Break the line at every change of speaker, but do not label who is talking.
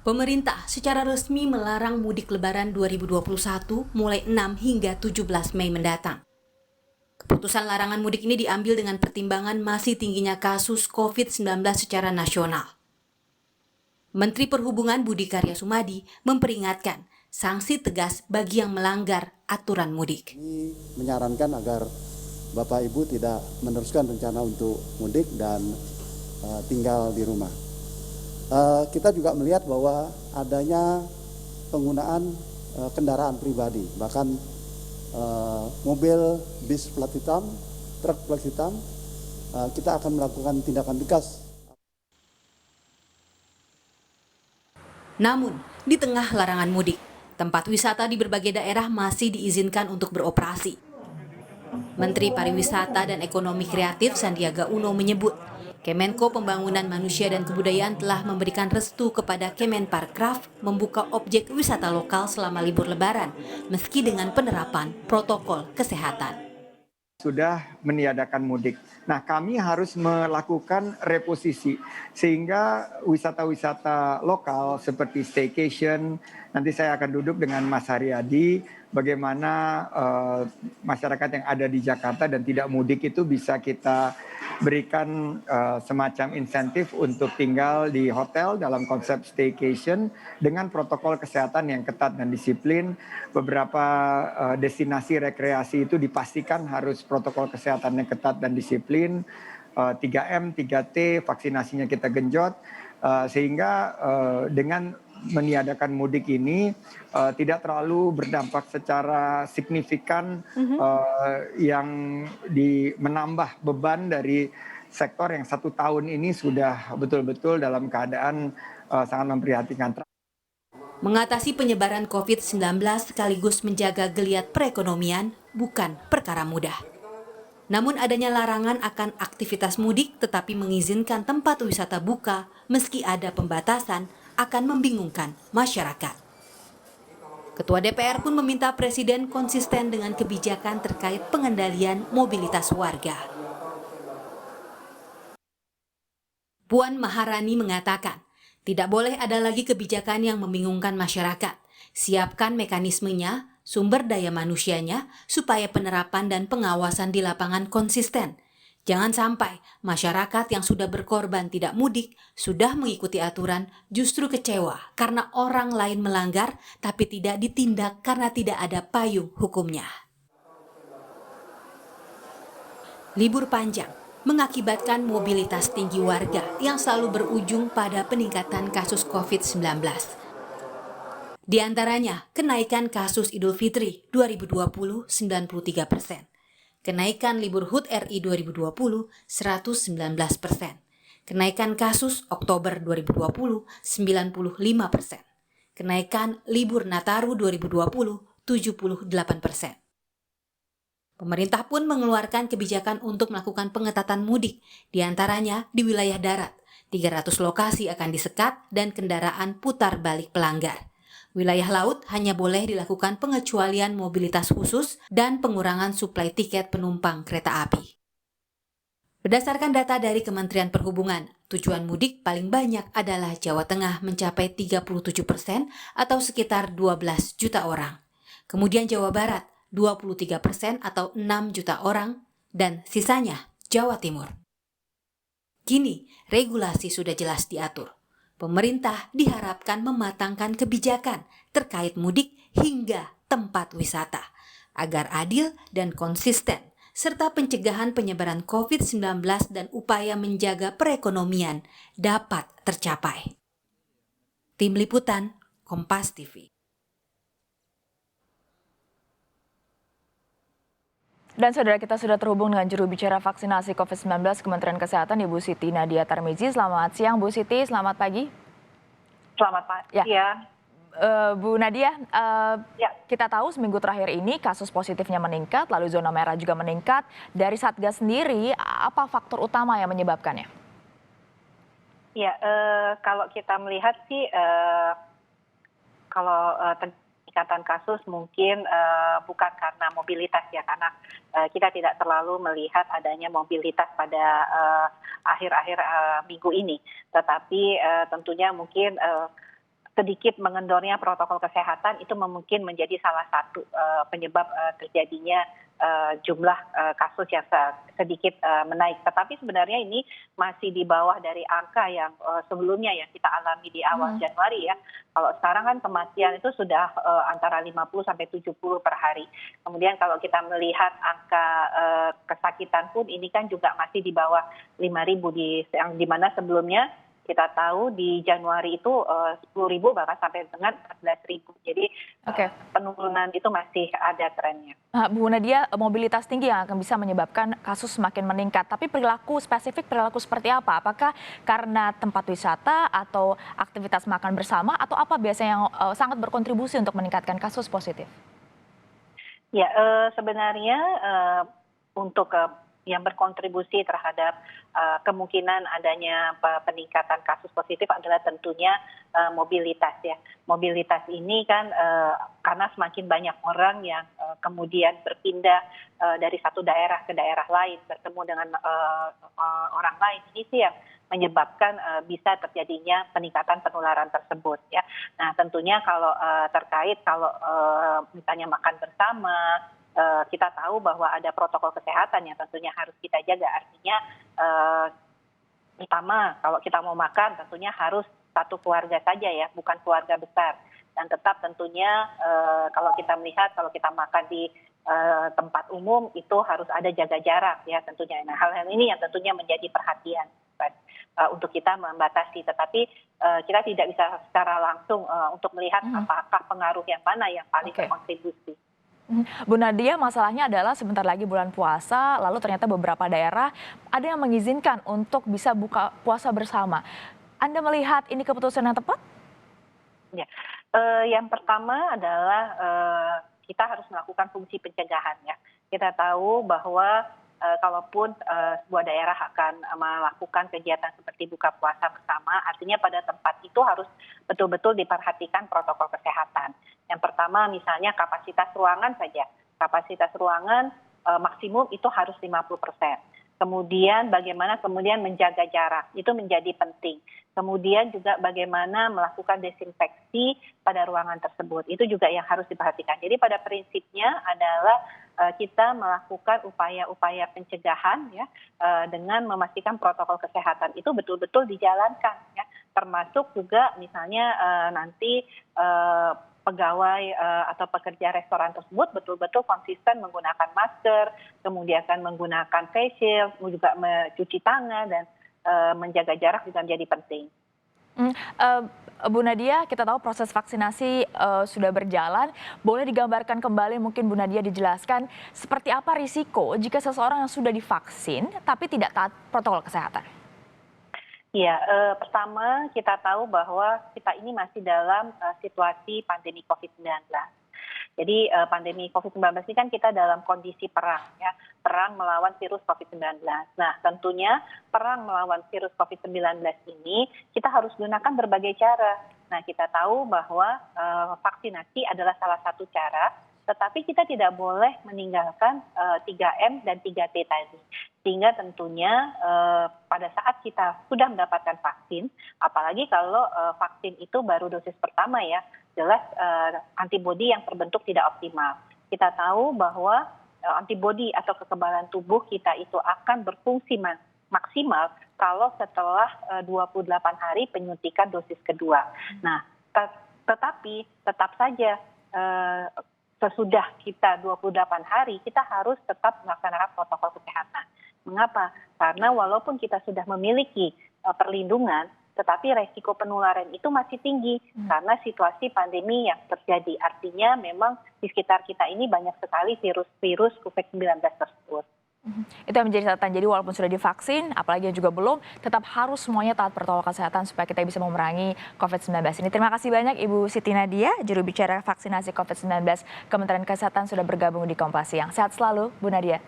Pemerintah secara resmi melarang mudik Lebaran 2021 mulai 6 hingga 17 Mei mendatang. Keputusan larangan mudik ini diambil dengan pertimbangan masih tingginya kasus COVID-19 secara nasional. Menteri Perhubungan Budi Karya Sumadi memperingatkan sanksi tegas bagi yang melanggar aturan mudik.
Ini menyarankan agar Bapak Ibu tidak meneruskan rencana untuk mudik dan tinggal di rumah. Kita juga melihat bahwa adanya penggunaan kendaraan pribadi, bahkan mobil, bis plat hitam, truk plat hitam, kita akan melakukan tindakan tegas.
Namun, di tengah larangan mudik, tempat wisata di berbagai daerah masih diizinkan untuk beroperasi. Menteri Pariwisata dan Ekonomi Kreatif Sandiaga Uno menyebut, Kemenko Pembangunan Manusia dan Kebudayaan telah memberikan restu kepada Kemenparkraf membuka objek wisata lokal selama libur Lebaran, meski dengan penerapan protokol kesehatan.
Sudah meniadakan mudik. Nah, kami harus melakukan reposisi sehingga wisata-wisata lokal seperti staycation, nanti saya akan duduk dengan Mas Haryadi bagaimana masyarakat yang ada di Jakarta dan tidak mudik itu bisa kita berikan semacam insentif untuk tinggal di hotel dalam konsep staycation dengan protokol kesehatan yang ketat dan disiplin. Beberapa destinasi rekreasi itu dipastikan harus protokol kesehatan yang ketat dan disiplin. 3M, 3T, vaksinasinya kita genjot, sehingga dengan meniadakan mudik ini tidak terlalu berdampak secara signifikan yang menambah beban dari sektor yang 1 tahun ini sudah betul-betul dalam keadaan sangat memprihatinkan.
Mengatasi penyebaran COVID-19 sekaligus menjaga geliat perekonomian bukan perkara mudah. Namun adanya larangan akan aktivitas mudik tetapi mengizinkan tempat wisata buka meski ada pembatasan akan membingungkan masyarakat. Ketua DPR pun meminta Presiden konsisten dengan kebijakan terkait pengendalian mobilitas warga. Puan Maharani mengatakan, tidak boleh ada lagi kebijakan yang membingungkan masyarakat. Siapkan mekanismenya, sumber daya manusianya, supaya penerapan dan pengawasan di lapangan konsisten. Jangan sampai masyarakat yang sudah berkorban tidak mudik, sudah mengikuti aturan, justru kecewa karena orang lain melanggar, tapi tidak ditindak karena tidak ada payung hukumnya. Libur panjang mengakibatkan mobilitas tinggi warga yang selalu berujung pada peningkatan kasus COVID-19. Di antaranya, kenaikan kasus Idul Fitri 2020 93%. Kenaikan libur HUT RI 2020 119%. Kenaikan kasus Oktober 2020 95%. Kenaikan libur Nataru 2020 78%. Pemerintah pun mengeluarkan kebijakan untuk melakukan pengetatan mudik, di antaranya di wilayah darat. 300 lokasi akan disekat dan kendaraan putar balik pelanggar. Wilayah laut hanya boleh dilakukan pengecualian mobilitas khusus dan pengurangan suplai tiket penumpang kereta api. Berdasarkan data dari Kementerian Perhubungan, tujuan mudik paling banyak adalah Jawa Tengah mencapai 37% atau sekitar 12 juta orang. Kemudian Jawa Barat 23% atau 6 juta orang dan sisanya Jawa Timur. Kini regulasi sudah jelas diatur. Pemerintah diharapkan mematangkan kebijakan terkait mudik hingga tempat wisata, agar adil dan konsisten, serta pencegahan penyebaran COVID-19 dan upaya menjaga perekonomian dapat tercapai. Tim Liputan, Kompas TV.
Dan saudara, kita sudah terhubung dengan juru bicara vaksinasi COVID-19 Kementerian Kesehatan, Ibu Siti Nadia Tarmizi. Selamat siang Bu Siti, selamat pagi.
Selamat pagi. Ya.
Bu Nadia,
Ya.
kita tahu seminggu terakhir ini kasus positifnya meningkat, lalu zona merah juga meningkat. Dari Satgas sendiri, apa faktor utama yang menyebabkannya?
Ya, kalau kita melihat sih, kalau peningkatan kasus mungkin bukan karena mobilitas ya, karena kita tidak terlalu melihat adanya mobilitas pada akhir-akhir minggu ini. Tetapi tentunya mungkin sedikit mengendornya protokol kesehatan itu mungkin menjadi salah satu penyebab terjadinya jumlah kasus yang sedikit menaik. Tetapi sebenarnya ini masih di bawah dari angka yang sebelumnya yang kita alami di awal Januari ya. Kalau sekarang kan kematian itu sudah antara 50 sampai 70 per hari. Kemudian kalau kita melihat angka kesakitan pun ini kan juga masih di bawah 5.000 yang dimana sebelumnya kita tahu di Januari itu 10.000 bahkan sampai dengan 14.000. Jadi penurunan itu masih ada trennya.
Bu Nadia, mobilitas tinggi yang akan bisa menyebabkan kasus semakin meningkat. Tapi perilaku seperti apa? Apakah karena tempat wisata atau aktivitas makan bersama atau apa biasanya yang sangat berkontribusi untuk meningkatkan kasus positif?
Ya, sebenarnya untuk yang berkontribusi terhadap kemungkinan adanya peningkatan kasus positif adalah tentunya mobilitas ya. Mobilitas ini kan karena semakin banyak orang yang kemudian berpindah dari satu daerah ke daerah lain, bertemu dengan orang lain, ini sih yang menyebabkan bisa terjadinya peningkatan penularan tersebut ya. Nah tentunya kalau terkait kalau misalnya makan bersama, kita tahu bahwa ada protokol kesehatan yang tentunya harus kita jaga. Artinya pertama kalau kita mau makan tentunya harus satu keluarga saja ya, bukan keluarga besar. Dan tetap tentunya kalau kita melihat kalau kita makan di tempat umum itu harus ada jaga jarak ya tentunya. Nah hal-hal ini yang tentunya menjadi perhatian untuk kita membatasi. Tetapi kita tidak bisa secara langsung untuk melihat apakah pengaruh yang mana yang paling berkontribusi.
Bu Nadia, masalahnya adalah sebentar lagi bulan puasa, lalu ternyata beberapa daerah ada yang mengizinkan untuk bisa buka puasa bersama. Anda melihat ini keputusan yang tepat?
Ya, yang pertama adalah kita harus melakukan fungsi pencegahan ya. Kita tahu bahwa kalaupun sebuah daerah akan melakukan kegiatan seperti buka puasa bersama, artinya pada tempat itu harus betul-betul diperhatikan protokol kesehatan. Yang pertama misalnya kapasitas ruangan saja. Kapasitas ruangan maksimum itu harus 50%. Kemudian bagaimana menjaga jarak, itu menjadi penting. Kemudian juga bagaimana melakukan desinfeksi pada ruangan tersebut, itu juga yang harus diperhatikan. Jadi pada prinsipnya adalah kita melakukan upaya-upaya pencegahan ya dengan memastikan protokol kesehatan itu betul-betul dijalankan ya. Termasuk juga misalnya nanti pegawai atau pekerja restoran tersebut betul-betul konsisten menggunakan masker, kemudian akan menggunakan face shield, juga mencuci tangan dan menjaga jarak juga menjadi penting.
Bu Nadia, kita tahu proses vaksinasi sudah berjalan. Boleh digambarkan kembali mungkin Bu Nadia dijelaskan seperti apa risiko jika seseorang yang sudah divaksin tapi tidak taat protokol kesehatan?
Ya, pertama kita tahu bahwa kita ini masih dalam situasi pandemi COVID-19. Jadi pandemi COVID-19 ini kan kita dalam kondisi perang ya, perang melawan virus COVID-19. Nah tentunya perang melawan virus COVID-19 ini kita harus gunakan berbagai cara. Nah kita tahu bahwa vaksinasi adalah salah satu cara, tetapi kita tidak boleh meninggalkan 3M dan 3T tadi. Sehingga tentunya pada saat kita sudah mendapatkan vaksin, apalagi kalau vaksin itu baru dosis pertama ya, jelas antibodi yang terbentuk tidak optimal. Kita tahu bahwa antibodi atau kekebalan tubuh kita itu akan berfungsi maksimal kalau setelah 28 hari penyuntikan dosis kedua. Nah, tetapi tetap saja sesudah kita 28 hari kita harus tetap melaksanakan protokol kesehatan. Mengapa? Karena walaupun kita sudah memiliki perlindungan, tetapi resiko penularan itu masih tinggi karena situasi pandemi yang terjadi. Artinya memang di sekitar kita ini banyak sekali virus COVID-19 tersebut.
Itu yang menjadi catatan. Jadi walaupun sudah divaksin, apalagi yang juga belum, tetap harus semuanya taat protokol kesehatan supaya kita bisa memerangi COVID-19 ini. Terima kasih banyak Ibu Siti Nadia, juru bicara vaksinasi COVID-19 Kementerian Kesehatan sudah bergabung di Kompas Siang. Sehat selalu Bu Nadia.